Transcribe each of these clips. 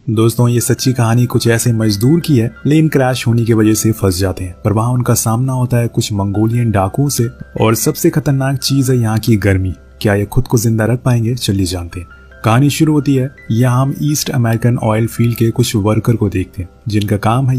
दोस्तों, ये सच्ची कहानी कुछ ऐसे मजदूर की है, प्लेन क्रैश होने की वजह से फंस जाते हैं, पर वहाँ उनका सामना होता है कुछ मंगोलियन डाकुओं से। और सबसे खतरनाक चीज है यहाँ की गर्मी। क्या ये खुद को जिंदा रख पाएंगे? चलिए जानते हैं। कहानी शुरू होती है, यहाँ हम ईस्ट अमेरिकन ऑयल फील्ड के कुछ वर्कर को देखते हैं, जिनका काम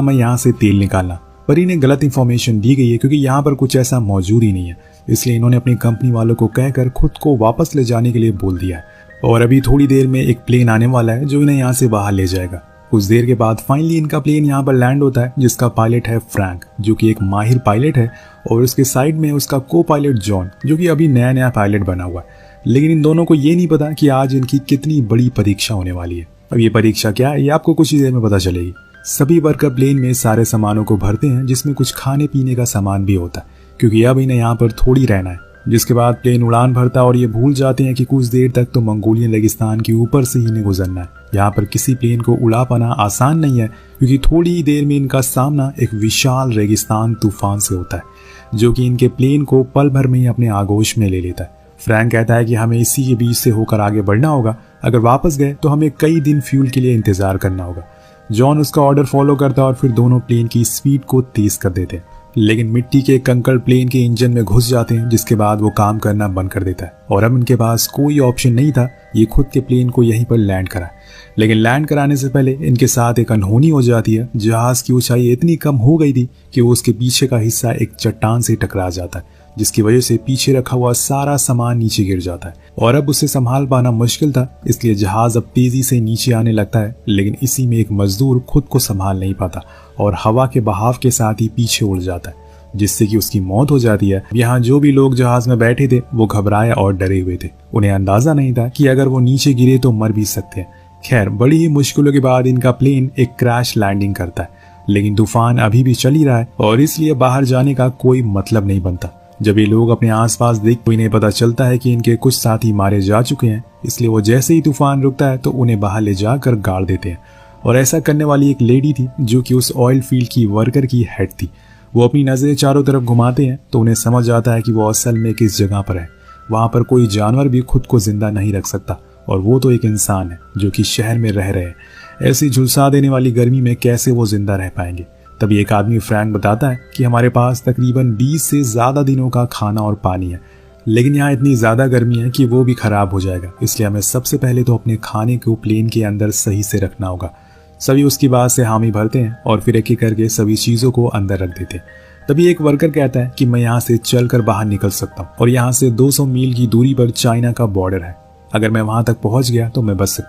है यहाँ से तेल निकालना। पर इन्हें गलत इन्फॉर्मेशन दी गई है, क्योंकि यहाँ पर कुछ ऐसा मौजूद ही नहीं है। इसलिए इन्होंने अपनी कंपनी वालों को कहकर खुद को वापस ले जाने के लिए बोल दिया है। और अभी थोड़ी देर में एक प्लेन आने वाला है जो इन्हें यहाँ से बाहर ले जाएगा। कुछ देर के बाद फाइनली इनका प्लेन यहाँ पर लैंड होता है, जिसका पायलट है फ्रैंक, जो कि एक माहिर पायलट है, और उसके साइड में उसका को पायलट जॉन, जो कि अभी नया पायलट बना हुआ है। लेकिन इन दोनों को ये नहीं पता कि आज इनकी कितनी बड़ी परीक्षा होने वाली है। अब ये परीक्षा क्या है, ये आपको कुछ ही देर में पता चलेगी। सभी वर्कर प्लेन में सारे सामानों को भरते हैं, जिसमें कुछ खाने पीने का सामान भी होता है, क्योंकि अब इन्हें यहाँ पर थोड़ी रहना है। जिसके बाद प्लेन उड़ान भरता है और ये भूल जाते हैं कि कुछ देर तक तो मंगोलियन रेगिस्तान के ऊपर से ही इन्हें गुजरना है। यहाँ पर किसी प्लेन को उड़ा पाना आसान नहीं है, क्योंकि थोड़ी ही देर में इनका सामना एक विशाल रेगिस्तान तूफान से होता है, जो कि इनके प्लेन को पल भर में ही अपने आगोश में ले लेता है। फ्रैंक कहता है कि हमें इसी के बीच से होकर आगे बढ़ना होगा। अगर वापस गए तो हमें कई दिन फ्यूल के लिए इंतजार करना होगा। जॉन उसका ऑर्डर फॉलो करता है और फिर दोनों प्लेन की स्पीड को तेज कर देते हैं। लेकिन मिट्टी के कंकड़ प्लेन के इंजन में घुस जाते हैं, जिसके बाद वो काम करना बंद कर देता है। और अब इनके पास कोई ऑप्शन नहीं था, ये खुद के प्लेन को यहीं पर लैंड करा। लेकिन लैंड कराने से पहले इनके साथ एक अनहोनी हो जाती है। जहाज की ऊंचाई इतनी कम हो गई थी कि वो उसके पीछे का हिस्सा एक चट्टान से टकरा जाता है, जिसकी वजह से पीछे रखा हुआ सारा सामान नीचे गिर जाता है। और अब उसे संभाल पाना मुश्किल था, इसलिए जहाज अब तेजी से नीचे आने लगता है। लेकिन इसी में एक मजदूर खुद को संभाल नहीं पाता और हवा के बहाव के साथ ही पीछे उड़ जाता है, जिससे कि उसकी मौत हो जाती है। यहाँ जो भी लोग जहाज में बैठे थे वो घबराए और डरे हुए थे। उन्हें अंदाजा नहीं था कि अगर वो नीचे गिरे तो मर भी सकते हैं। खैर, बड़ी ही मुश्किलों के बाद इनका प्लेन एक क्रैश लैंडिंग करता है। लेकिन तूफान अभी भी चल ही रहा है और इसलिए बाहर जाने का कोई मतलब नहीं बनता। जब ये लोग अपने आसपास देखते तो इन्हें पता चलता है कि इनके कुछ साथी मारे जा चुके हैं। इसलिए वो जैसे ही तूफान रुकता है तो उन्हें बाहर ले जाकर गाड़ देते हैं। और ऐसा करने वाली एक लेडी थी, जो कि उस ऑयल फील्ड की वर्कर की हेड थी। वो अपनी नजरें चारों तरफ घुमाते हैं तो उन्हें समझ आता है कि वो असल में किस जगह पर है। वहां पर कोई जानवर भी खुद को जिंदा नहीं रख सकता, और वो तो एक इंसान है जो कि शहर में रह रहे हैं। ऐसी झुलसा देने वाली गर्मी में कैसे वो जिंदा रह पाएंगे। तभी एक आदमी फ्रैंक बताता है कि हमारे पास तकरीबन 20 से ज्यादा दिनों का खाना और पानी है, लेकिन यहाँ इतनी ज्यादा गर्मी है कि वो भी खराब हो जाएगा। इसलिए हमें सबसे पहले तो अपने खाने को प्लेन के अंदर सही से रखना होगा। सभी उसकी बात से हामी भरते हैं और फिर एक एक करके सभी चीजों को अंदर रख देते हैं। तभी एक वर्कर कहता है कि मैं यहाँ से चलकर बाहर निकल सकता हूँ, और यहाँ से 200 मील की दूरी पर चाइना का बॉर्डर है। अगर मैं वहां तक पहुंच गया तो मैं बच सकता हूँ।